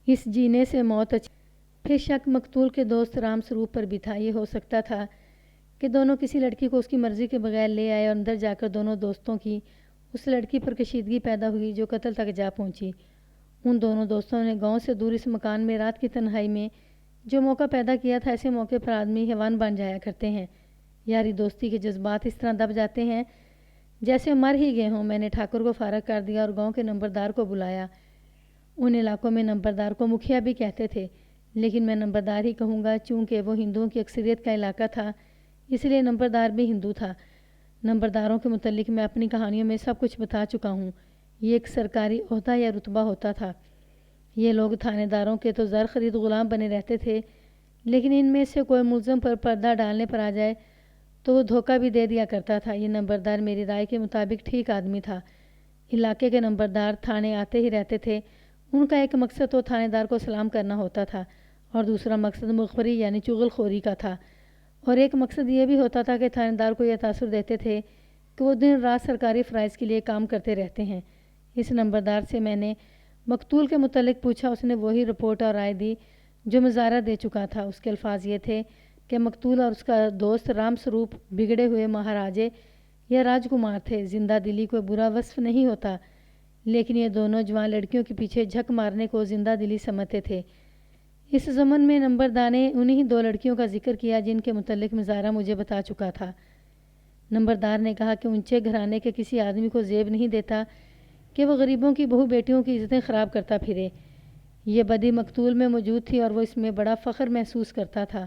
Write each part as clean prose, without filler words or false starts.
اس جینے سے موت اچھی۔ پھر شک مقتول کے دوست رام سروپ پر بھی تھا۔ یہ ہو سکتا تھا کہ دونوں کسی لڑکی کو اس کی مرضی کے بغیر لے آئے اور اندر جا کر دونوں دوستوں کی اس لڑکی پر کشیدگی پیدا ہوئی جو قتل تک جا پہنچی۔ ان دونوں دوستوں نے گاؤں سے دور اس مکان میں رات کی تنہائی میں جو موقع پیدا کیا تھا۔ ایسے موقع پر آدمی حیوان بن جایا کرتے ہیں۔ یاری دوستی کے جذبات اس طرح دب جاتے ہیں جیسے مر ہی گئے ہوں۔ میں نے ٹھاکر کو فارغ کر دیا اور گاؤں کے نمبردار کو بلایا۔ ان علاقوں میں نمبردار کو مکھیا بھی کہتے تھے، لیکن میں نمبردار ہی کہوں گا چونکہ وہ ہندوؤں کی اکثریت کا علاقہ تھا، اس لیے نمبردار بھی ہندو تھا۔ نمبرداروں کے متعلق میں اپنی کہانیوں میں سب کچھ بتا چکا ہوں۔ یہ ایک سرکاری عہدہ یا رتبہ ہوتا تھا۔ یہ لوگ تھانے داروں کے تو زر خرید غلام بنے رہتے تھے، لیکن ان میں سے کوئی ملزم پر پردہ ڈالنے پر آ جائے تو وہ دھوکہ بھی دے دیا کرتا تھا۔ یہ نمبردار میری رائے کے مطابق ٹھیک آدمی تھا۔ علاقے کے نمبردار تھانے آتے ہی رہتے تھے۔ ان کا ایک مقصد تو تھانے دار کو سلام کرنا ہوتا تھا اور دوسرا مقصد مخبری یعنی چغل خوری کا تھا، اور ایک مقصد یہ بھی ہوتا تھا کہ تھانے دار کو یہ تاثر دیتے تھے کہ وہ دن رات سرکاری فرائض کے لیے کام کرتے رہتے ہیں۔ اس نمبردار سے میں نے مقتول کے متعلق پوچھا۔ اس نے وہی رپورٹ اور رائے دی جو مظاہرہ دے چکا تھا۔ اس کے الفاظ یہ تھے کہ مقتول اور اس کا دوست رام سروپ بگڑے ہوئے مہاراجے یا راجکمار تھے۔ زندہ دلی کوئی برا وصف نہیں ہوتا، لیکن یہ دونوں جوان لڑکیوں کے پیچھے جھک مارنے کو زندہ دلی سمجھتے تھے۔ اس ضمن میں نمبردار نے انہی دو لڑکیوں کا ذکر کیا جن کے متعلق مظاہرہ مجھے بتا چکا تھا۔ نمبردار نے کہا کہ اونچے گھرانے کے کسی آدمی کو زیب نہیں دیتا کہ وہ غریبوں کی بہو بیٹیوں کی عزتیں خراب کرتا پھرے۔ یہ بدی مقتول میں موجود تھی اور وہ اس میں بڑا فخر محسوس کرتا تھا۔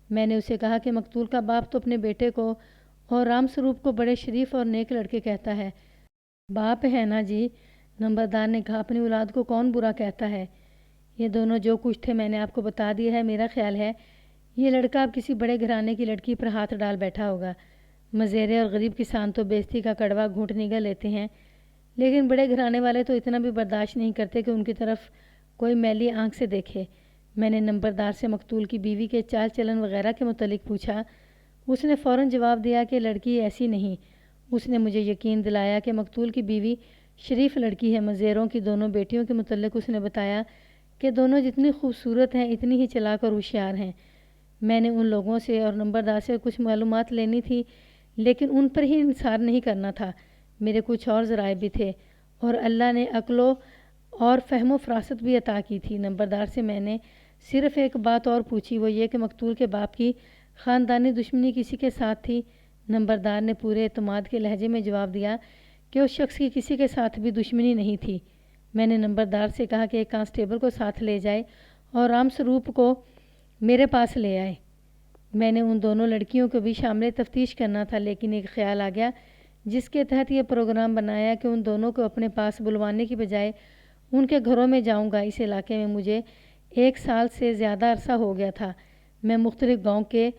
میں نے اسے کہا کہ مقتول کا باپ تو اپنے بیٹے کو اور رام سروپ کو بڑے شریف اور نیک لڑکے کہتا ہے۔ باپ ہے نا جی؟ نمبردار نے کہا، اپنی اولاد کو کون برا کہتا ہے؟ یہ دونوں جو کچھ تھے میں نے آپ کو بتا دیا ہے۔ میرا خیال ہے یہ لڑکا اب کسی بڑے گھرانے کی لڑکی پر ہاتھ ڈال بیٹھا ہوگا۔ مزیرے اور غریب کسان تو بےزتی کا کڑوا گھونٹ نگل لیتے ہیں، لیکن بڑے گھرانے والے تو اتنا بھی برداشت نہیں کرتے کہ ان کی طرف کوئی میلی آنکھ سے دیکھے۔ میں نے نمبردار سے مقتول کی بیوی کے چال چلن وغیرہ کے متعلق پوچھا۔ اس نے فوراً جواب دیا کہ لڑکی ایسی نہیں۔ اس نے مجھے یقین دلایا کہ مقتول کی بیوی شریف لڑکی ہے۔ مزیروں کی دونوں بیٹیوں کے متعلق اس نے بتایا کہ دونوں جتنی خوبصورت ہیں اتنی ہی چلاک اور ہوشیار ہیں۔ میں نے ان لوگوں سے اور نمبردار سے کچھ معلومات لینی تھی، لیکن ان پر ہی انحصار نہیں کرنا تھا۔ میرے کچھ اور ذرائع بھی تھے اور اللہ نے عقل اور فہم و فراست بھی عطا کی تھی۔ نمبردار سے میں نے صرف ایک بات اور پوچھی، وہ یہ کہ مقتول کے باپ کی خاندانی دشمنی کسی کے ساتھ تھی؟ نمبردار نے پورے اعتماد کے لہجے میں جواب دیا کہ اس شخص کی کسی کے ساتھ بھی دشمنی نہیں تھی۔ میں نے نمبردار سے کہا کہ ایک کانسٹیبل کو ساتھ لے جائے اور رام سروپ کو میرے پاس لے آئے۔ میں نے ان دونوں لڑکیوں کو بھی شامل تفتیش کرنا تھا، لیکن ایک خیال آ گیا جس کے تحت یہ پروگرام بنایا کہ ان دونوں کو اپنے پاس بلوانے کی بجائے ان کے گھروں میں جاؤں گا۔ اس علاقے میں مجھے 1 سال سے زیادہ عرصہ ہو گیا تھا۔ میں مختلف گاؤں کے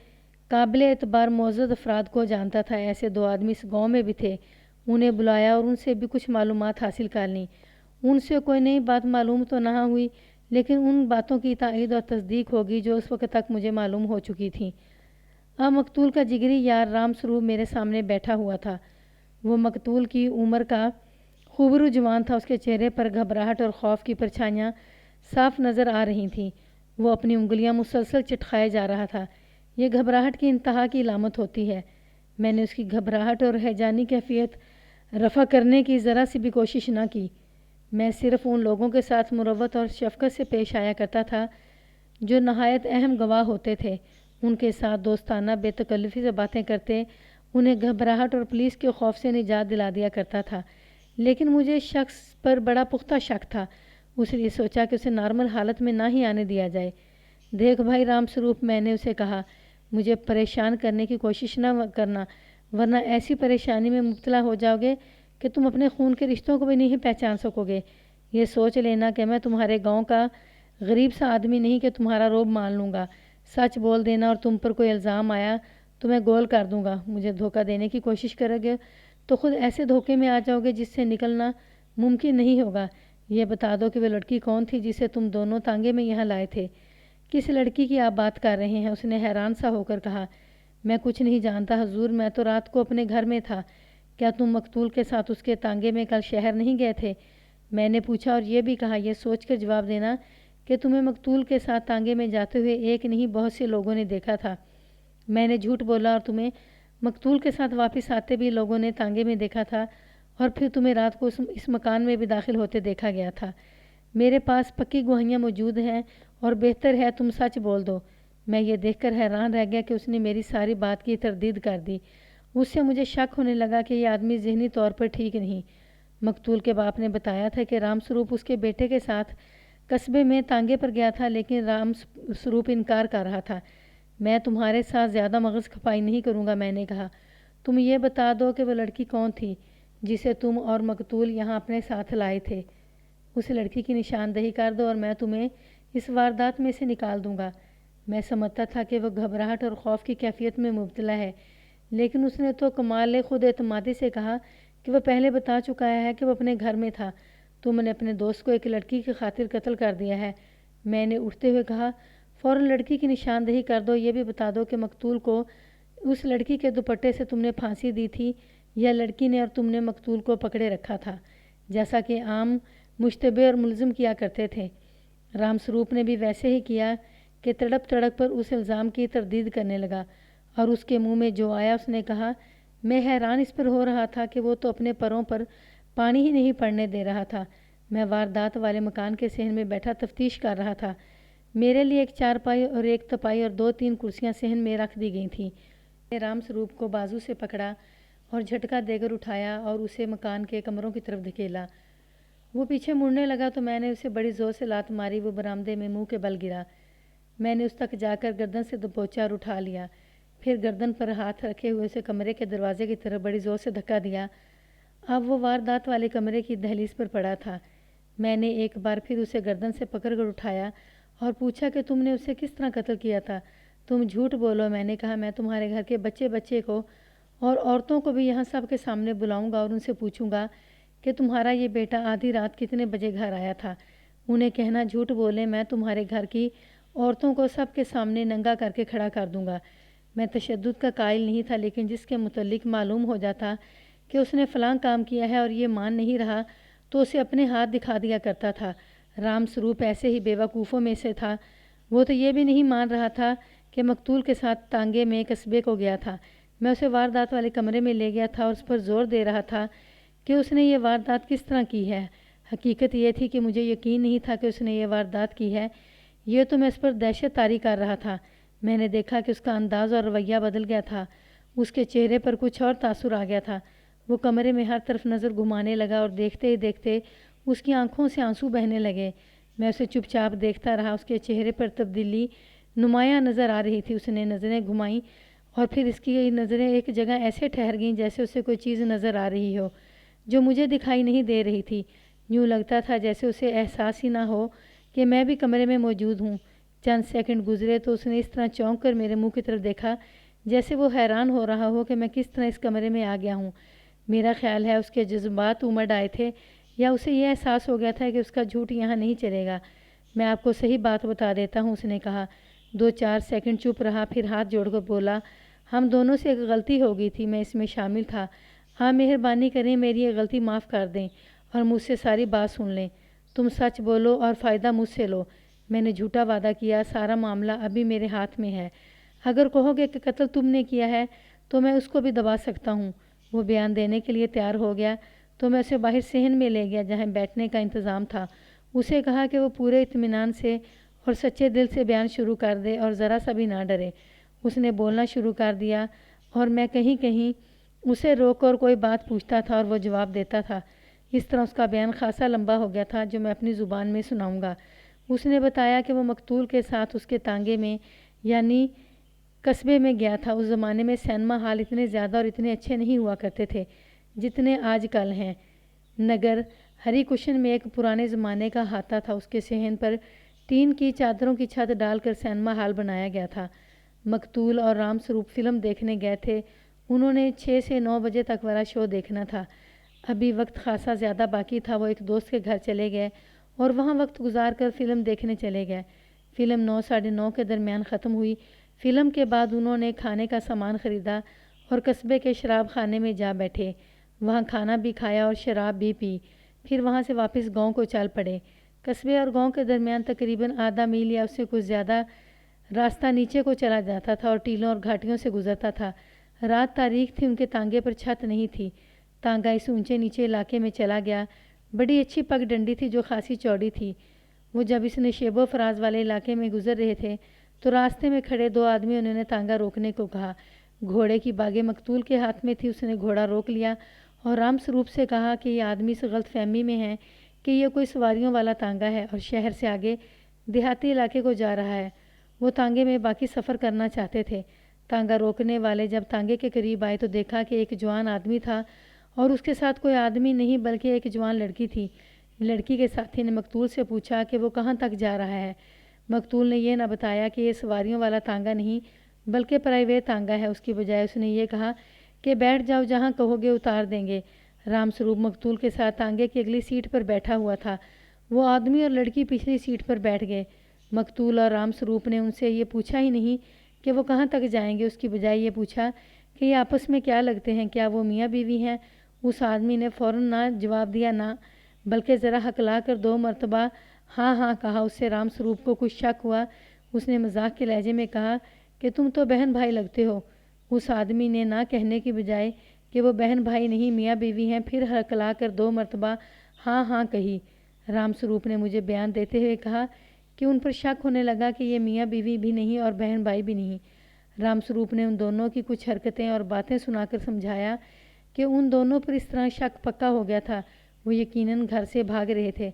قابل اعتبار معزز افراد کو جانتا تھا۔ ایسے 2 آدمی اس گاؤں میں بھی تھے۔ انہیں بلایا اور ان سے بھی کچھ معلومات حاصل کر لیں۔ ان سے کوئی نئی بات معلوم تو نہ ہوئی، لیکن ان باتوں کی تائید اور تصدیق ہوگی جو اس وقت تک مجھے معلوم ہو چکی تھیں۔ اب مقتول کا جگری یار رام سروپ میرے سامنے بیٹھا ہوا تھا۔ وہ مقتول کی عمر کا خوبرو جوان تھا۔ اس کے چہرے پر گھبراہٹ اور خوف کی پرچھائیاں صاف نظر آ رہی تھیں۔ وہ اپنی انگلیاں مسلسل چٹکھائے جا رہا تھا۔ یہ گھبراہٹ کی انتہا کی علامت ہوتی ہے۔ میں نے اس کی گھبراہٹ اور ہیجانی کیفیت رفع کرنے کی ذرا سی بھی کوشش نہ کی۔ میں صرف ان لوگوں کے ساتھ مروت اور شفقت سے پیش آیا کرتا تھا جو نہایت اہم گواہ ہوتے تھے۔ ان کے ساتھ دوستانہ بے تکلفی سے باتیں کرتے انہیں گھبراہٹ اور پولیس کے خوف سے نجات دلا دیا کرتا تھا، لیکن مجھے شخص پر بڑا پختہ شک تھا۔ اس لیے سوچا کہ اسے نارمل حالت میں نہ ہی آنے دیا جائے۔ دیکھ بھائی رام سروپ، میں نے اسے کہا، مجھے پریشان کرنے کی کوشش نہ کرنا، ورنہ ایسی پریشانی میں مبتلا ہو جاؤ گے کہ تم اپنے خون کے رشتوں کو بھی نہیں پہچان سکو گے۔ یہ سوچ لینا کہ میں تمہارے گاؤں کا غریب سا آدمی نہیں کہ تمہارا روب مان لوں گا۔ سچ بول دینا اور تم پر کوئی الزام آیا تو میں گول کر دوں گا۔ مجھے دھوکہ دینے کی کوشش کرو گے تو خود ایسے دھوکے میں آ جاؤ گے جس سے نکلنا ممکن نہیں ہوگا۔ یہ بتا دو کہ وہ لڑکی کون تھی جسے تم دونوں تانگے میں یہاں لائے تھے؟ کس لڑکی کی آپ بات کر رہے ہیں؟ اس نے حیران سا ہو کر کہا، میں کچھ نہیں جانتا حضور، میں تو رات کو اپنے گھر میں تھا۔ کیا تم مقتول کے ساتھ اس کے تانگے میں کل شہر نہیں گئے تھے؟ میں نے پوچھا اور یہ بھی کہا، یہ سوچ کر جواب دینا کہ تمہیں مقتول کے ساتھ تانگے میں جاتے ہوئے ایک نہیں بہت سے لوگوں نے دیکھا تھا۔ میں نے جھوٹ بولا اور تمہیں مقتول کے ساتھ واپس آتے بھی لوگوں نے تانگے میں دیکھا تھا، اور پھر تمہیں رات کو اس مکان میں بھی داخل ہوتے دیکھا گیا تھا۔ میرے پاس پکی گواہیاں موجود ہیں اور بہتر ہے تم سچ بول دو۔ میں یہ دیکھ کر حیران رہ گیا کہ اس نے میری ساری بات کی تردید کر دی۔ اس سے مجھے شک ہونے لگا کہ یہ آدمی ذہنی طور پر ٹھیک نہیں۔ مقتول کے باپ نے بتایا تھا کہ رام سروپ اس کے بیٹے کے ساتھ قصبے میں تانگے پر گیا تھا، لیکن رام سروپ انکار کر رہا تھا۔ میں تمہارے ساتھ زیادہ مغز کھپائی نہیں کروں گا، میں نے کہا۔ تم یہ بتا دو کہ وہ لڑکی کون تھی جسے تم اور مقتول یہاں اپنے ساتھ لائے تھے۔ اس لڑکی کی نشاندہی کر دو اور میں تمہیں اس واردات میں سے نکال دوں گا۔ میں سمجھتا تھا کہ وہ گھبراہٹ اور خوف کی کیفیت میں مبتلا ہے، لیکن اس نے تو کمال خود اعتمادی سے کہا کہ وہ پہلے بتا چکا ہے کہ وہ اپنے گھر میں تھا۔ تم نے اپنے دوست کو ایک لڑکی کی خاطر قتل کر دیا ہے۔ میں نے اٹھتے ہوئے کہا، فوراً لڑکی کی نشاندہی کر دو، یہ بھی بتا دو کہ مقتول کو اس لڑکی کے دوپٹے سے تم نے پھانسی دی تھی یا لڑکی نے اور تم نے مقتول کو پکڑے رکھا تھا، جیسا کہ عام مشتبہ اور ملزم کیا کرتے تھے۔ رام سروپ نے بھی ویسے ہی کیا کہ تڑپ تڑپ پر اس الزام کی تردید کرنے لگا، اور اس کے منہ میں جو آیا اس نے کہا۔ میں حیران اس پر ہو رہا تھا کہ وہ تو اپنے پروں پر پانی ہی نہیں پڑنے دے رہا تھا۔ میں واردات والے مکان کے صحن میں بیٹھا تفتیش کر رہا تھا۔ میرے لیے ایک چارپائی اور ایک تپائی اور 2-3 کرسیاں صحن میں رکھ دی گئی تھیں۔ میں نے رام سروپ کو بازو سے پکڑا اور جھٹکا دے کر اٹھایا اور اسے مکان کے کمروں کی طرف دھکیلا۔ وہ پیچھے مڑنے لگا تو میں نے اسے بڑی زور سے لات ماری۔ وہ برآمدے میں منہ کے بل گرا۔ میں نے اس تک جا کر گردن سے دبوچا اور اٹھا لیا، پھر گردن پر ہاتھ رکھے ہوئے اسے کمرے کے دروازے کی طرف بڑی زور سے دھکا دیا۔ اب وہ واردات والے کمرے کی دہلیز پر پڑا تھا۔ میں نے ایک بار پھر اسے گردن سے پکڑ کر اٹھایا اور پوچھا کہ تم نے اسے کس طرح قتل کیا تھا؟ تم جھوٹ بولو، میں نے کہا۔ میں تمہارے گھر کے بچے کو اور عورتوں کو بھی یہاں سب کے سامنے بلاؤں گا اور ان سے پوچھوں گا کہ تمہارا یہ بیٹا آدھی رات کتنے بجے گھر آیا تھا۔ انہیں کہنا جھوٹ بولے، میں تمہارے گھر کی عورتوں کو سب کے سامنے ننگا کر کے کھڑا کر دوں گا۔ میں تشدد کا قائل نہیں تھا، لیکن جس کے متعلق معلوم ہو جاتا کہ اس نے فلاں کام کیا ہے اور یہ مان نہیں رہا تو اسے اپنے ہاتھ دکھا دیا کرتا تھا۔ رام سروپ ایسے ہی بیوقوفوں میں سے تھا۔ وہ تو یہ بھی نہیں مان رہا تھا کہ مقتول کے ساتھ تانگے میں قصبے کو گیا تھا۔ میں اسے واردات والے کمرے میں لے گیا تھا اور اس پر زور دے رہا تھا کہ اس نے یہ واردات کس طرح کی ہے۔ حقیقت یہ تھی کہ مجھے یقین نہیں تھا کہ اس نے یہ واردات کی ہے، یہ تو میں اس پر دہشت طاری کر رہا تھا۔ میں نے دیکھا کہ اس کا انداز اور رویہ بدل گیا تھا، اس کے چہرے پر کچھ اور تاثر آ گیا تھا۔ وہ کمرے میں ہر طرف نظر گھمانے لگا اور دیکھتے ہی دیکھتے اس کی آنکھوں سے آنسو بہنے لگے۔ میں اسے چپ چاپ دیکھتا رہا۔ اس کے چہرے پر تبدیلی نمایاں نظر آ رہی تھی۔ اس نے نظریں گھمائیں اور پھر اس کی نظریں ایک جگہ ایسے ٹھہر گئیں جیسے اسے کوئی چیز نظر آ رہی ہو جو مجھے دکھائی نہیں دے رہی تھی۔ یوں لگتا تھا جیسے اسے احساس ہی نہ ہو کہ میں بھی کمرے میں موجود ہوں۔ چند سیکنڈ گزرے تو اس نے اس طرح چونک کر میرے منہ کی طرف دیکھا جیسے وہ حیران ہو رہا ہو کہ میں کس طرح اس کمرے میں آ گیا ہوں۔ میرا خیال ہے اس کے جذبات امڑ آئے تھے یا اسے یہ احساس ہو گیا تھا کہ اس کا جھوٹ یہاں نہیں چلے گا۔ میں آپ کو صحیح بات بتا دیتا ہوں، اس نے کہا۔ 2-4 سیکنڈ چپ رہا، پھر ہاتھ جوڑ کر بولا، ہم دونوں سے ایک غلطی ہو گئی تھی، میں اس میں شامل تھا۔ آپ مہربانی کریں میری یہ غلطی معاف کر دیں اور مجھ سے ساری بات سن لیں۔ تم سچ بولو اور فائدہ مجھ سے لو۔ میں نے جھوٹا وعدہ کیا، سارا معاملہ ابھی میرے ہاتھ میں ہے۔ اگر کہو گے کہ قتل تم نے کیا ہے تو میں اس کو بھی دبا سکتا ہوں۔ وہ بیان دینے کے لیے تیار ہو گیا تو میں اسے باہر صحن میں لے گیا جہاں بیٹھنے کا انتظام تھا۔ اسے کہا کہ وہ پورے اطمینان سے اور سچے دل سے بیان شروع کر دے اور ذرا سا بھی نہ ڈرے۔ اس نے بولنا شروع کر دیا اور میں کہیں کہیں اسے روک کر کوئی بات پوچھتا تھا اور وہ جواب دیتا تھا۔ اس طرح اس کا بیان خاصا لمبا ہو گیا تھا جو میں اپنی زبان میں سناؤں گا۔ اس نے بتایا کہ وہ مقتول کے ساتھ اس کے تانگے میں یعنی قصبے میں گیا تھا۔ اس زمانے میں سینما ہال اتنے زیادہ اور اتنے اچھے نہیں ہوا کرتے تھے جتنے آج کل ہیں۔ نگر ہری کشن میں ایک پرانے زمانے کا احاطہ تھا۔ اس کے صحن پر ٹین کی چادروں کی چھت ڈال کر سینما ہال بنایا گیا تھا۔ مقتول اور رام سروپ فلم دیکھنے گئے تھے۔ انہوں نے 6 سے 9 بجے تک والا شو دیکھنا تھا۔ ابھی وقت خاصا زیادہ باقی تھا۔ وہ ایک دوست کے گھر چلے گئے اور وہاں وقت گزار کر فلم دیکھنے چلے گئے۔ فلم 9 ساڑھے 9 کے درمیان ختم ہوئی۔ فلم کے بعد انہوں نے کھانے کا سامان خریدا اور قصبے کے شراب خانے میں جا بیٹھے۔ وہاں کھانا بھی کھایا اور شراب بھی پی، پھر وہاں سے واپس گاؤں کو چل پڑے۔ قصبے اور گاؤں کے درمیان تقریباً آدھا میل یا اس سے کچھ زیادہ راستہ نیچے کو چلا جاتا تھا اور ٹیلوں اور گھاٹیوں سے گزرتا تھا۔ رات تاریک تھی، ان کے تانگے پر چھت نہیں تھی۔ تانگا اس اونچے نیچے علاقے میں چلا گیا۔ بڑی اچھی پگ ڈنڈی تھی جو خاصی چوڑی تھی۔ وہ جب اس نے شیب و فراز والے علاقے میں گزر رہے تھے تو راستے میں کھڑے دو آدمی انہوں نے تانگا روکنے کو کہا۔ گھوڑے کی باگے مقتول کے ہاتھ میں تھی۔ اس نے گھوڑا روک لیا اور رام سروپ سے کہا کہ یہ آدمی اس غلط فہمی میں ہے کہ یہ کوئی سواریوں والا تانگا ہے اور شہر سے آگے دیہاتی علاقے کو جا رہا ہے۔ وہ تانگے میں باقی سفر کرنا چاہتے تھے۔ تانگا روکنے والے جب تانگے کے قریب آئے تو دیکھا کہ ایک جوان آدمی تھا اور اس کے ساتھ کوئی آدمی نہیں بلکہ ایک جوان لڑکی تھی۔ لڑکی کے ساتھی نے مقتول سے پوچھا کہ وہ کہاں تک جا رہا ہے۔ مقتول نے یہ نہ بتایا کہ یہ سواریوں والا تانگا نہیں بلکہ پرائیویٹ تانگا ہے۔ اس کی بجائے اس نے یہ کہا کہ بیٹھ جاؤ، جہاں کہو گے اتار دیں گے۔ رام سروپ مقتول کے ساتھ تانگے کی اگلی سیٹ پر بیٹھا ہوا تھا۔ وہ آدمی اور لڑکی پچھلی سیٹ پر بیٹھ گئے۔ مقتول اور رام سروپ نے ان سے یہ پوچھا ہی نہیں کہ وہ کہاں تک جائیں گے، اس کی بجائے یہ پوچھا کہ یہ آپس میں کیا لگتے ہیں، کیا وہ میاں بیوی ہیں۔ اس آدمی نے فوراً نہ جواب دیا، نہ بلکہ ذرا ہکلا کر 2 مرتبہ ہاں ہاں کہا۔ اس سے رام سروپ کو کچھ شک ہوا۔ اس نے مذاق کے لہجے میں کہا کہ تم تو بہن بھائی لگتے ہو۔ اس آدمی نے نہ کہنے کی بجائے کہ وہ بہن بھائی نہیں میاں بیوی ہیں پھر ہکلا کر 2 مرتبہ ہاں ہاں کہی۔ رام سروپ نے مجھے بیان دیتے ہوئے کہا کہ ان پر شک ہونے لگا کہ یہ میاں بیوی بھی نہیں اور بہن بھائی بھی نہیں۔ رام سروپ نے ان دونوں کی کچھ حرکتیں اور باتیں سنا کر سمجھایا کہ ان دونوں پر اس طرح شک پکا ہو گیا تھا، وہ یقیناً گھر سے بھاگ رہے تھے۔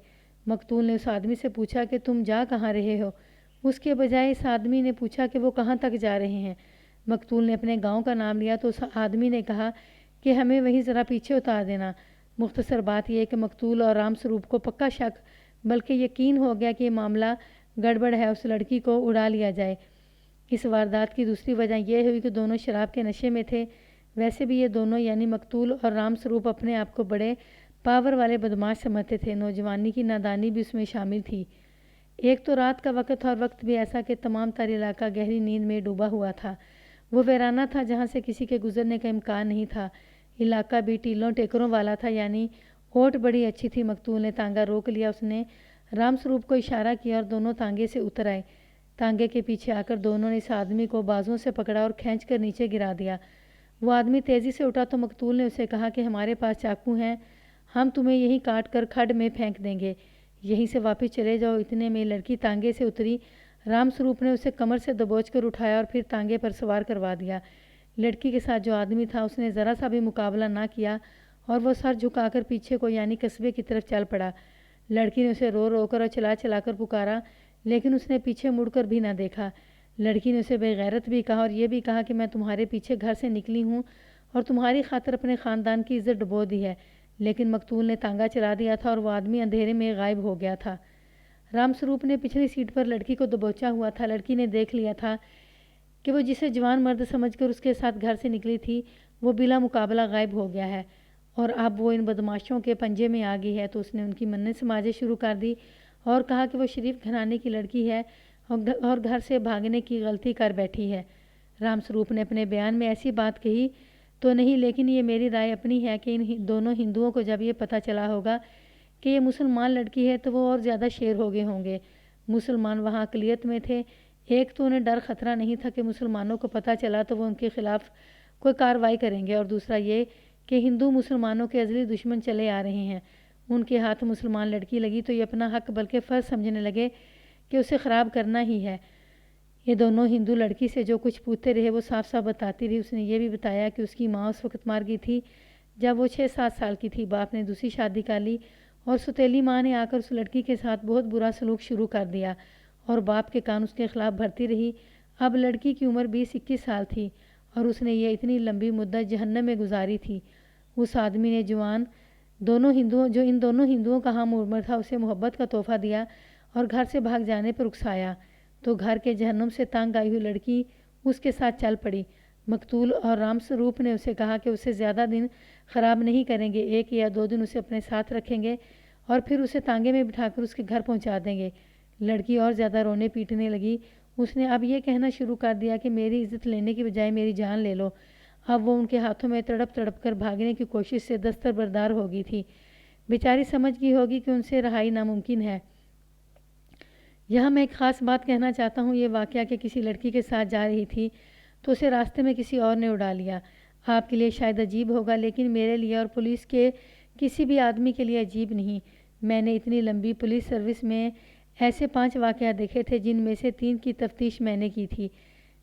مقتول نے اس آدمی سے پوچھا کہ تم جا کہاں رہے ہو؟ اس کے بجائے اس آدمی نے پوچھا کہ وہ کہاں تک جا رہے ہیں۔ مقتول نے اپنے گاؤں کا نام لیا تو اس آدمی نے کہا کہ ہمیں وہیں ذرا پیچھے اتار دینا۔ مختصر بات یہ کہ مقتول اور رام سروپ کو پکا شک بلکہ یقین ہو گیا کہ یہ معاملہ گڑبڑ ہے، اس لڑکی کو اڑا لیا جائے۔ اس واردات کی دوسری وجہ یہ ہوئی کہ دونوں شراب کے نشے میں تھے۔ ویسے بھی یہ دونوں یعنی مقتول اور رام سروپ اپنے آپ کو بڑے پاور والے بدماش سمجھتے تھے۔ نوجوانی کی نادانی بھی اس میں شامل تھی۔ ایک تو رات کا وقت تھا اور وقت بھی ایسا کہ تمام تر علاقہ گہری نیند میں ڈوبا ہوا تھا۔ وہ ویرانہ تھا جہاں سے کسی کے گزرنے کا امکان نہیں تھا۔ علاقہ بھی ٹیلوں ٹیکروں والا تھا، یعنی اوٹ بڑی اچھی تھی۔ مقتول نے تانگا روک لیا۔ اس نے رام سروپ کو اشارہ کیا اور دونوں تانگے سے اتر آئے۔ تانگے کے پیچھے آ کر دونوں نے اس آدمی کو بازوں سے پکڑا اور کھینچ کر نیچے گرا دیا۔ وہ آدمی تیزی سے اٹھا تو مقتول نے اسے کہا کہ ہمارے پاس چاقو ہیں، ہم تمہیں یہیں کاٹ کر کھڈ میں پھینک دیں گے، یہیں سے واپس چلے جاؤ۔ اتنے میں لڑکی تانگے سے اتری۔ رام سروپ نے اسے کمر سے دبوچ کر اٹھایا اور پھر تانگے پر سوار کروا دیا۔ لڑکی کے ساتھ جو آدمی تھا اس نے ذرا سا بھی مقابلہ نہ کیا اور وہ سر جھکا کر پیچھے کو یعنی قصبے کی طرف چل پڑا۔ لڑکی نے اسے رو رو کر اور چلا چلا کر پکارا لیکن اس نے پیچھے مڑ کر بھی نہ دیکھا۔ لڑکی نے اسے بے غیرت بھی کہا اور یہ بھی کہا کہ میں تمہارے پیچھے گھر سے نکلی ہوں اور تمہاری خاطر اپنے خاندان کی عزت ڈبو دی ہے، لیکن مقتول نے تانگا چلا دیا تھا اور وہ آدمی اندھیرے میں غائب ہو گیا تھا۔ رام سروپ نے پچھلی سیٹ پر لڑکی کو دبوچا ہوا تھا۔ لڑکی نے دیکھ لیا تھا کہ وہ جسے جوان مرد سمجھ کر اس کے ساتھ گھر سے نکلی تھی وہ بلا مقابلہ غائب ہو گیا ہے اور اب وہ ان بدماشوں کے پنجے میں آ گئی ہے۔ تو اس نے ان کی منت سماجیں شروع کر دی اور کہا کہ وہ شریف گھرانے کی لڑکی ہے اور گھر سے بھاگنے کی غلطی کر بیٹھی ہے۔ رام سروپ نے اپنے بیان میں ایسی بات کہی تو نہیں، لیکن یہ میری رائے اپنی ہے کہ ان دونوں ہندوؤں کو جب یہ پتہ چلا ہوگا کہ یہ مسلمان لڑکی ہے تو وہ اور زیادہ شیر ہو گئے ہوں گے۔ مسلمان وہاں اقلیت میں تھے۔ ایک تو انہیں ڈر خطرہ نہیں تھا کہ مسلمانوں کو پتہ چلا تو وہ ان کے خلاف کوئی کارروائی کریں گے، اور دوسرا یہ کہ ہندو مسلمانوں کے ازلی دشمن چلے آ رہے ہیں۔ ان کے ہاتھ مسلمان لڑکی لگی تو یہ اپنا حق بلکہ فرض سمجھنے لگے کہ اسے خراب کرنا ہی ہے۔ یہ دونوں ہندو لڑکی سے جو کچھ پوچھتے رہے وہ صاف صاف بتاتی رہی۔ اس نے یہ بھی بتایا کہ اس کی ماں اس وقت مار گئی تھی جب وہ 6-7 سال کی تھی۔ باپ نے دوسری شادی کر لی اور ستیلی ماں نے آ کر اس لڑکی کے ساتھ بہت برا سلوک شروع کر دیا اور باپ کے کان اس کے خلاف بھرتی رہی۔ اب لڑکی کی عمر 20-21 سال تھی اور اس نے یہ اتنی لمبی مدت جہنم میں گزاری تھی۔ اس آدمی نے جو ان دونوں ہندوؤں کا ہم عمر تھا اسے محبت کا تحفہ دیا اور گھر سے بھاگ جانے پر اکسایا تو گھر کے جہنم سے تنگ آئی ہوئی لڑکی اس کے ساتھ چل پڑی۔ مقتول اور رام سروپ نے اسے کہا کہ اسے زیادہ دن خراب نہیں کریں گے، 1 یا 2 دن اسے اپنے ساتھ رکھیں گے اور پھر اسے تانگے میں بٹھا کر اس کے گھر پہنچا دیں گے۔ لڑکی اور زیادہ رونے پیٹنے لگی۔ اس نے اب یہ کہنا شروع کر دیا کہ میری عزت لینے کی بجائے میری جان لے لو۔ اب وہ ان کے ہاتھوں میں تڑپ تڑپ کر بھاگنے کی کوشش سے دستبردار ہو گئی تھی۔ بیچاری سمجھ گئی ہوگی کہ ان سے رہائی ناممکن ہے۔ یہاں میں ایک خاص بات کہنا چاہتا ہوں، یہ واقعہ کہ کسی لڑکی کے ساتھ جا رہی تھی تو اسے راستے میں کسی اور نے اڑا لیا۔ آپ کے لیے شاید عجیب ہوگا، لیکن میرے لیے اور پولیس کے کسی بھی آدمی کے لیے عجیب نہیں۔ میں نے اتنی لمبی پولیس سروس میں ایسے 5 واقعات دیکھے تھے جن میں سے 3 کی تفتیش میں نے کی تھی۔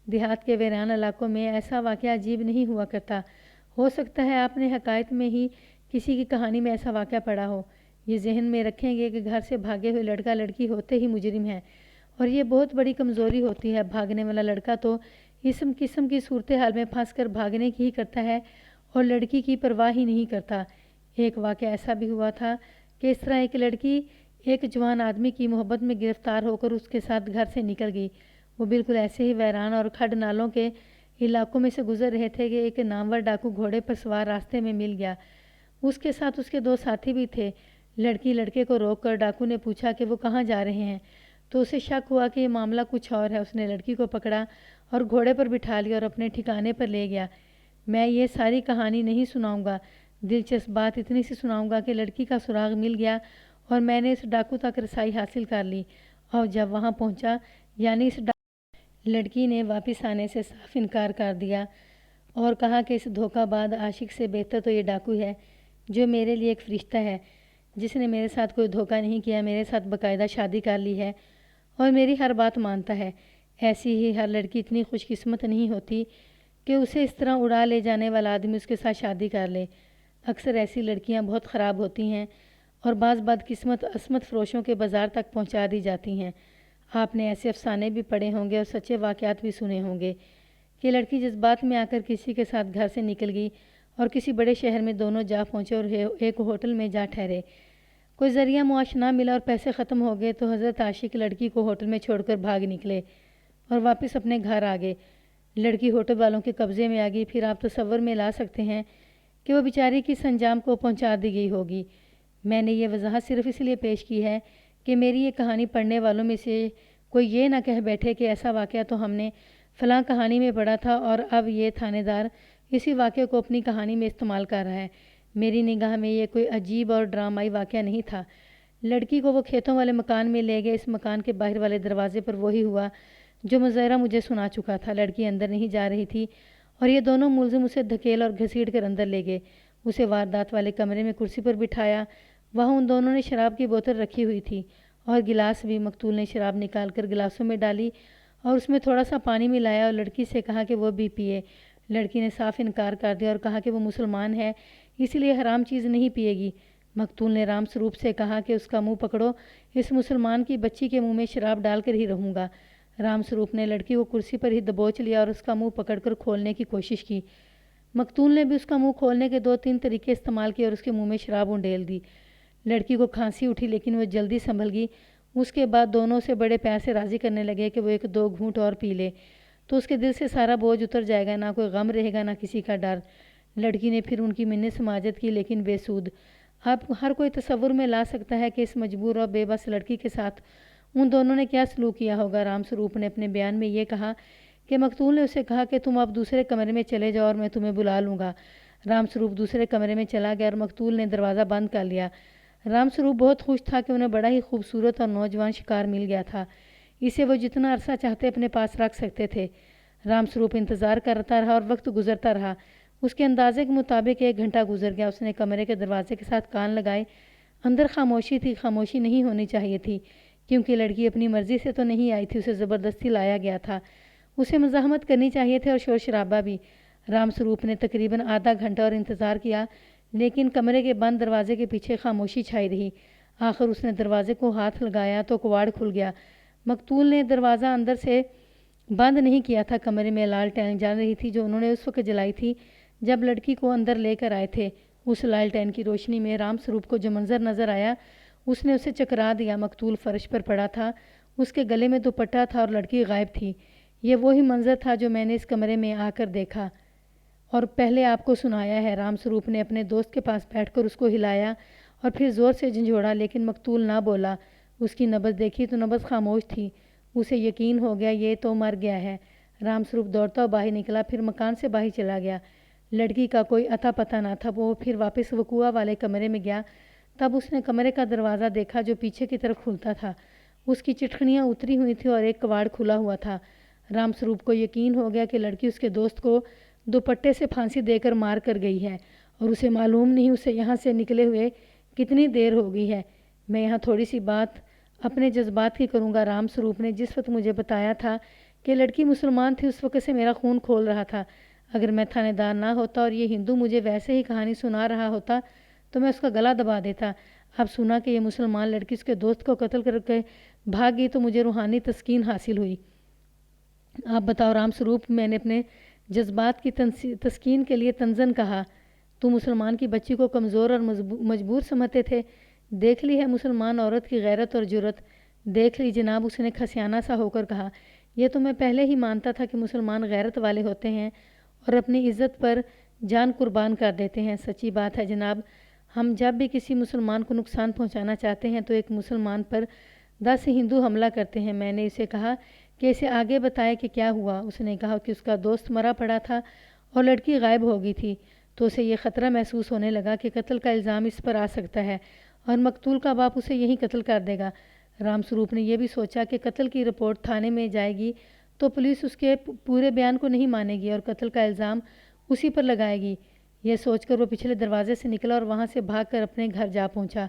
دیہات کے ویران علاقوں میں ایسا واقعہ عجیب نہیں ہوا کرتا۔ ہو سکتا ہے آپ نے حقائق میں ہی کسی کی کہانی میں ایسا واقعہ پڑھا ہو۔ یہ ذہن میں رکھیں گے کہ گھر سے بھاگے ہوئے لڑکا لڑکی ہوتے ہی مجرم ہے، اور یہ بہت بڑی کمزوری ہوتی ہے۔ بھاگنے والا لڑکا تو اس قسم کی صورتحال میں پھنس کر بھاگنے کی ہی کرتا ہے اور لڑکی کی پرواہ ہی نہیں کرتا۔ ایک واقعہ ایسا بھی ہوا تھا کہ اس طرح ایک لڑکی ایک جوان آدمی کی محبت میں گرفتار ہو کر اس کے ساتھ گھر سے نکل گئی۔ وہ بالکل ایسے ہی ویران اور کھڈ نالوں کے علاقوں میں سے گزر رہے تھے کہ ایک نامور ڈاکو گھوڑے پر سوار راستے میں مل گیا۔ اس کے ساتھ اس کے 2 ساتھی بھی تھے۔ لڑکی لڑکے کو روک کر ڈاکو نے پوچھا کہ وہ کہاں جا رہے ہیں، تو اسے شک ہوا کہ یہ معاملہ کچھ اور ہے۔ اس نے لڑکی کو پکڑا اور گھوڑے پر بٹھا لیا اور اپنے ٹھکانے پر لے گیا۔ میں یہ ساری کہانی نہیں سناؤں گا، دلچسپ بات اتنی سی سناؤں گا کہ لڑکی کا سراغ مل گیا اور میں نے اس ڈاکو تک رسائی حاصل کر لی، اور جب وہاں پہنچا یعنی اس لڑکی نے واپس آنے سے صاف انکار کر دیا اور کہا کہ اس دھوکہ بعد عاشق سے بہتر تو یہ ڈاکو ہے جو میرے لیے ایک فرشتہ ہے، جس نے میرے ساتھ کوئی دھوکہ نہیں کیا، میرے ساتھ باقاعدہ شادی کر لی ہے اور میری ہر بات مانتا ہے۔ ایسی ہی ہر لڑکی اتنی خوش قسمت نہیں ہوتی کہ اسے اس طرح اڑا لے جانے والا آدمی اس کے ساتھ شادی کر لے۔ اکثر ایسی لڑکیاں بہت خراب ہوتی ہیں اور بعض بدقسمت عصمت فروشوں کے بازار تک پہنچا دی جاتی ہیں۔ آپ نے ایسے افسانے بھی پڑھے ہوں گے اور سچے واقعات بھی سنے ہوں گے کہ لڑکی جذبات میں آ کر کسی کے ساتھ گھر سے نکل گئی اور کسی بڑے شہر میں دونوں جا پہنچے اور ایک ہوٹل میں جا ٹھہرے۔ کوئی ذریعہ معاش نہ ملا اور پیسے ختم ہو گئے تو حضرت عاشق لڑکی کو ہوٹل میں چھوڑ کر بھاگ نکلے اور واپس اپنے گھر آ گئے۔ لڑکی ہوٹل والوں کے قبضے میں آ گئی۔ پھر آپ تصور میں لا سکتے ہیں کہ وہ بیچاری کس انجام کو پہنچا دی گئی ہوگی۔ میں نے یہ وضاحت صرف اس لیے پیش کی ہے کہ میری یہ کہانی پڑھنے والوں میں سے کوئی یہ نہ کہہ بیٹھے کہ ایسا واقعہ تو ہم نے فلاں کہانی میں پڑھا تھا اور اب یہ تھانے دار اسی واقعے کو اپنی کہانی میں استعمال کر رہا ہے۔ میری نگاہ میں یہ کوئی عجیب اور ڈرامائی واقعہ نہیں تھا۔ لڑکی کو وہ کھیتوں والے مکان میں لے گئے۔ اس مکان کے باہر والے دروازے پر وہی ہوا جو مظاہرہ مجھے سنا چکا تھا۔ لڑکی اندر نہیں جا رہی تھی اور یہ دونوں ملزم اسے دھکیل اور گھسیٹ کر اندر لے گئے۔ اسے واردات والے کمرے میں کرسی پر بٹھایا۔ وہاں ان دونوں نے شراب کی بوتل رکھی ہوئی تھی اور گلاس بھی۔ مقتول نے شراب نکال کر گلاسوں میں ڈالی اور اس میں تھوڑا سا پانی ملایا اور لڑکی سے کہا کہ وہ بھی پیے۔ لڑکی نے صاف انکار کر دیا اور کہا کہ وہ مسلمان ہے، اس لیے حرام چیز نہیں پیے گی۔ مقتول نے رام سروپ سے کہا کہ اس کا منہ پکڑو، اس مسلمان کی بچی کے منہ میں شراب ڈال کر ہی رہوں گا۔ رام سروپ نے لڑکی کو کرسی پر ہی دبوچ لیا اور اس کا منہ پکڑ کر کھولنے کی کوشش کی۔ مقتول نے بھی اس کا منہ کھولنے کے 2-3 طریقے استعمال کیے اور اس کے منہ میں شراب انڈیل دی۔ لڑکی کو کھانسی اٹھی لیکن وہ جلدی سنبھل گئی۔ اس کے بعد دونوں سے بڑے پیار سے راضی کرنے لگے کہ وہ 1-2 گھونٹ اور پی لے تو اس کے دل سے سارا بوجھ اتر جائے گا، نہ کوئی غم رہے گا، نہ کسی کا ڈر۔ لڑکی نے پھر ان کی منت سماجت کی لیکن بے سود۔ اب ہر کوئی تصور میں لا سکتا ہے کہ اس مجبور اور بے بس لڑکی کے ساتھ ان دونوں نے کیا سلوک کیا ہوگا۔ رام سروپ نے اپنے بیان میں یہ کہا کہ مقتول نے اسے کہا کہ تم اب دوسرے کمرے میں چلے جاؤ اور میں تمہیں بلا لوں گا۔ رام سروپ دوسرے کمرے میں چلا گیا اور مقتول نے دروازہ بند کر لیا۔ رام سروپ بہت خوش تھا کہ انہیں بڑا ہی خوبصورت اور نوجوان شکار مل گیا تھا، اسے وہ جتنا عرصہ چاہتے اپنے پاس رکھ سکتے تھے۔ رام سروپ انتظار کرتا رہا اور وقت گزرتا رہا۔ اس کے اندازے کے مطابق 1 گھنٹہ گزر گیا۔ اس نے کمرے کے دروازے کے ساتھ کان لگائے۔ اندر خاموشی تھی۔ خاموشی نہیں ہونی چاہیے تھی کیونکہ لڑکی اپنی مرضی سے تو نہیں آئی تھی، اسے زبردستی لایا گیا تھا۔ اسے مزاحمت کرنی چاہیے تھی اور شور شرابہ بھی۔ رام سروپ نے تقریباً آدھا گھنٹہ اور انتظار کیا لیکن کمرے کے بند دروازے کے پیچھے خاموشی چھائی رہی۔ آخر اس نے دروازے کو ہاتھ لگایا تو کواڑ کھل گیا۔ مقتول نے دروازہ اندر سے بند نہیں کیا تھا۔ کمرے میں لالٹین جل رہی تھی جو انہوں نے اس وقت جلائی تھی جب لڑکی کو اندر لے کر آئے تھے۔ اس لالٹین کی روشنی میں رام سروپ کو جو منظر نظر آیا اس نے اسے چکرا دیا۔ مقتول فرش پر پڑا تھا، اس کے گلے میں دوپٹہ تھا اور لڑکی غائب تھی۔ یہ وہی منظر تھا جو میں نے اس کمرے میں آ کر دیکھا اور پہلے آپ کو سنایا ہے۔ رام سروپ نے اپنے دوست کے پاس بیٹھ کر اس کو ہلایا اور پھر زور سے جھنجھوڑا لیکن مقتول نہ بولا۔ اس کی نبض دیکھی تو نبض خاموش تھی۔ اسے یقین ہو گیا یہ تو مر گیا ہے۔ رام سروپ دوڑتا ہوا باہر نکلا، پھر مکان سے باہر چلا گیا۔ لڑکی کا کوئی اتا پتہ نہ تھا۔ وہ پھر واپس وقوع والے کمرے میں گیا۔ تب اس نے کمرے کا دروازہ دیکھا جو پیچھے کی طرف کھلتا تھا۔ اس کی چٹخنیاں اتری ہوئی تھیں اور ایک کواڑ کھلا ہوا تھا۔ رام سروپ کو یقین ہو گیا کہ لڑکی اس کے دوست کو دوپٹے سے پھانسی دے کر مار کر گئی ہے اور اسے معلوم نہیں اسے یہاں سے نکلے ہوئے کتنی دیر ہو گئی ہے۔ میں یہاں تھوڑی سی بات اپنے جذبات کی کروں گا۔ رام سروپ نے جس وقت مجھے بتایا تھا کہ لڑکی مسلمان تھی اس وقت سے میرا خون کھول رہا تھا۔ اگر میں تھانے دار نہ ہوتا اور یہ ہندو مجھے ویسے ہی کہانی سنا رہا ہوتا تو میں اس کا گلا دبا دیتا۔ اب سنا کہ یہ مسلمان لڑکی اس کے دوست کو قتل کر کے بھاگ گئی تو مجھے روحانی تسکین حاصل ہوئی۔ آپ بتاؤ رام سروپ، میں نے اپنے جذبات کی تسکین کے لیے طنزاً کہا۔ تو مسلمان کی بچی کو کمزور اور مجبور سمجھتے تھے؟ دیکھ لی ہے مسلمان عورت کی غیرت اور جرت، دیکھ لی جناب، اس نے کھسیانہ سا ہو کر کہا۔ یہ تو میں پہلے ہی مانتا تھا کہ مسلمان غیرت والے ہوتے ہیں اور اپنی عزت پر جان قربان کر دیتے ہیں۔ سچی بات ہے جناب، ہم جب بھی کسی مسلمان کو نقصان پہنچانا چاہتے ہیں تو ایک مسلمان پر 10 ہندو حملہ کرتے ہیں۔ میں نے اسے کہا کہ اسے آگے بتائے کہ کیا ہوا۔ اس نے کہا کہ اس کا دوست مرا پڑا تھا اور لڑکی غائب ہو گئی تھی، تو اسے یہ خطرہ محسوس ہونے لگا کہ قتل کا الزام اس پر آ سکتا ہے اور مقتول کا باپ اسے یہیں قتل کر دے گا۔ رام سروپ نے یہ بھی سوچا کہ قتل کی رپورٹ تھانے میں جائے گی تو پولیس اس کے پورے بیان کو نہیں مانے گی اور قتل کا الزام اسی پر لگائے گی۔ یہ سوچ کر وہ پچھلے دروازے سے نکلا اور وہاں سے بھاگ کر اپنے گھر جا پہنچا۔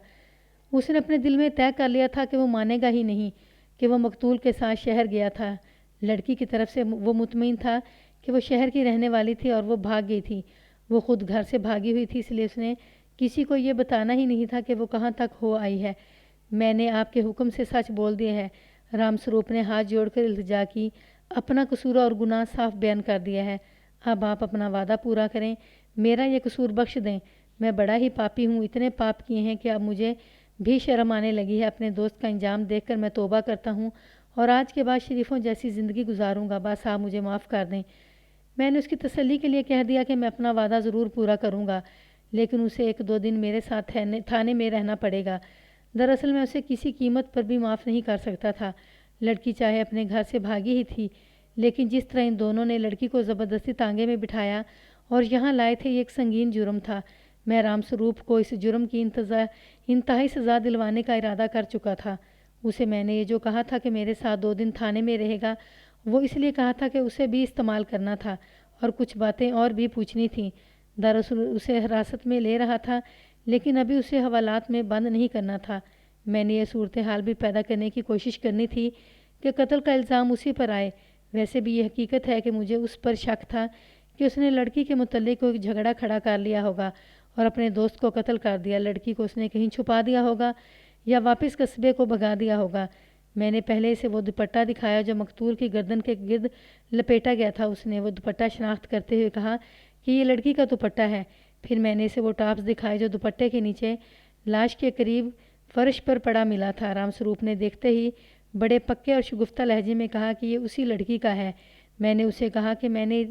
اس نے اپنے دل میں طے کر لیا تھا کہ وہ مانے گا ہی نہیں کہ وہ مقتول کے ساتھ شہر گیا تھا۔ لڑکی کی طرف سے وہ مطمئن تھا کہ وہ شہر کی رہنے والی تھی اور وہ بھاگ گئی تھی۔ وہ خود گھر سے بھاگی ہوئی تھی، اس لیے اس نے کسی کو یہ بتانا ہی نہیں تھا کہ وہ کہاں تک ہو آئی ہے۔ میں نے آپ کے حکم سے سچ بول دیا ہے۔ رام سروپ نے ہاتھ جوڑ کر التجا کی۔ اپنا قصور اور گناہ صاف بیان کر دیا ہے۔ اب آپ اپنا وعدہ پورا کریں، میرا یہ قصور بخش دیں۔ میں بڑا ہی پاپی ہوں، اتنے پاپ کیے ہیں کہ اب مجھے بھی شرم آنے لگی ہے۔ اپنے دوست کا انجام دیکھ کر میں توبہ کرتا ہوں اور آج کے بعد شریفوں جیسی زندگی گزاروں گا۔ بس آپ مجھے معاف کر دیں۔ میں نے اس کی تسلی کے لیے کہہ دیا کہ میں اپنا وعدہ ضرور پورا کروں گا، لیکن اسے 1-2 دن میرے ساتھ تھانے میں رہنا پڑے گا۔ دراصل میں اسے کسی قیمت پر بھی معاف نہیں کر سکتا تھا۔ لڑکی چاہے اپنے گھر سے بھاگی ہی تھی، لیکن جس طرح ان دونوں نے لڑکی کو زبردستی تانگے میں بٹھایا اور یہاں لائے تھے، یہ ایک سنگین جرم تھا۔ میں رام سروپ کو اس جرم کی انتہائی سزا دلوانے کا ارادہ کر چکا تھا۔ اسے میں نے یہ جو کہا تھا کہ میرے ساتھ 2 دن تھانے میں رہے گا، وہ اس لیے کہا تھا کہ اسے بھی استعمال کرنا تھا اور کچھ باتیں اور بھی پوچھنی تھیں۔ دراصل اسے حراست میں لے رہا تھا، لیکن ابھی اسے حوالات میں بند نہیں کرنا تھا۔ میں نے یہ صورتحال بھی پیدا کرنے کی کوشش کرنی تھی کہ قتل کا الزام اسی پر آئے۔ ویسے بھی یہ حقیقت ہے کہ مجھے اس پر شک تھا کہ اس نے لڑکی کے متعلق کوئی جھگڑا کھڑا کر لیا ہوگا اور اپنے دوست کو قتل کر دیا۔ لڑکی کو اس نے کہیں چھپا دیا ہوگا یا واپس قصبے کو بھگا دیا ہوگا۔ میں نے پہلے اسے وہ دوپٹہ دکھایا جو مقتول کی گردن کے گرد لپیٹا گیا تھا۔ اس نے وہ دوپٹہ شناخت کرتے ہوئے کہا کہ یہ لڑکی کا دوپٹہ ہے۔ پھر میں نے اسے وہ ٹاپس دکھائے جو دوپٹے کے نیچے لاش کے قریب فرش پر پڑا ملا تھا۔ رام سروپ نے دیکھتے ہی بڑے پکے اور شگفتہ لہجے میں کہا کہ یہ اسی لڑکی کا ہے۔ میں نے اسے کہا کہ میں نے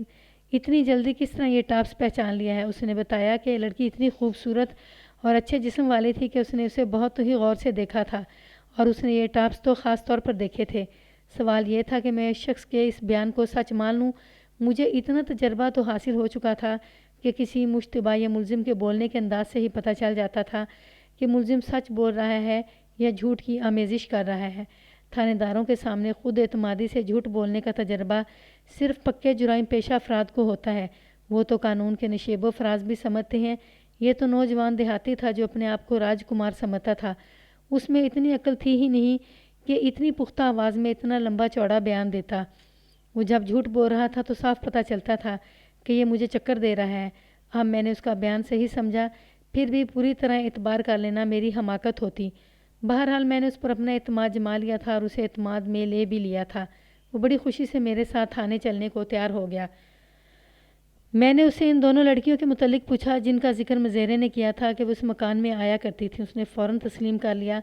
اتنی جلدی کس طرح یہ ٹاپس پہچان لیا ہے۔ اس نے بتایا کہ لڑکی اتنی خوبصورت اور اچھے جسم والی تھی کہ اس نے اسے بہت ہی غور سے دیکھا تھا اور اس نے یہ ٹاپس تو خاص طور پر دیکھے تھے۔ سوال یہ تھا کہ میں اس شخص کے اس بیان کو سچ مان لوں۔ مجھے اتنا تجربہ تو حاصل ہو چکا تھا کہ کسی مشتبہ یا ملزم کے بولنے کے انداز سے ہی پتہ چل جاتا تھا کہ ملزم سچ بول رہا ہے یا جھوٹ کی آمیزش کر رہا ہے۔ تھانے داروں کے سامنے خود اعتمادی سے جھوٹ بولنے کا تجربہ صرف پکے جرائم پیشہ افراد کو ہوتا ہے۔ وہ تو قانون کے نشیب و فراز بھی سمجھتے ہیں۔ یہ تو نوجوان دیہاتی تھا جو اپنے آپ کو راج کمار سمجھتا تھا۔ اس میں اتنی عقل تھی ہی نہیں کہ اتنی پختہ آواز میں اتنا لمبا چوڑا بیان دیتا۔ وہ جب جھوٹ بول رہا تھا تو صاف پتہ چلتا تھا کہ یہ مجھے چکر دے رہا ہے۔ اب میں نے اس کا بیان صحیح سمجھا، پھر بھی پوری طرح اعتبار کر لینا میری حماقت ہوتی۔ بہرحال میں نے اس پر اپنا اعتماد جما لیا تھا اور اسے اعتماد میں لے بھی لیا تھا۔ وہ بڑی خوشی سے میرے ساتھ تھانے چلنے کو تیار ہو گیا۔ میں نے اسے ان دونوں لڑکیوں کے متعلق پوچھا جن کا ذکر مزیرے نے کیا تھا کہ وہ اس مکان میں آیا کرتی تھیں۔ اس نے فوراً تسلیم کر لیا،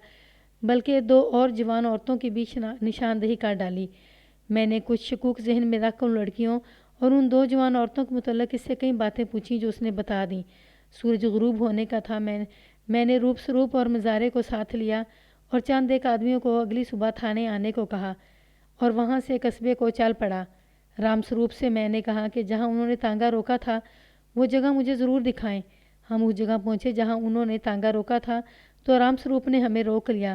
بلکہ 2 اور جوان عورتوں کی بھی نشاندہی کر ڈالی۔ میں نے کچھ شکوک ذہن میں رکھ کر ان لڑکیوں اور ان 2 جوان عورتوں کے متعلق اس سے کئی باتیں پوچھیں جو اس نے بتا دیں۔ سورج غروب ہونے کا تھا۔ میں نے روپ سروپ اور مزارے کو ساتھ لیا اور چند ایک آدمیوں کو اگلی صبح تھانے آنے کو کہا اور وہاں سے قصبے کو چل پڑا۔ رام سروپ سے میں نے کہا کہ جہاں انہوں نے تانگا روکا تھا وہ جگہ مجھے ضرور دکھائیں۔ ہم اس جگہ پہنچے جہاں انہوں نے تانگا روکا تھا تو رام سروپ نے ہمیں روک لیا۔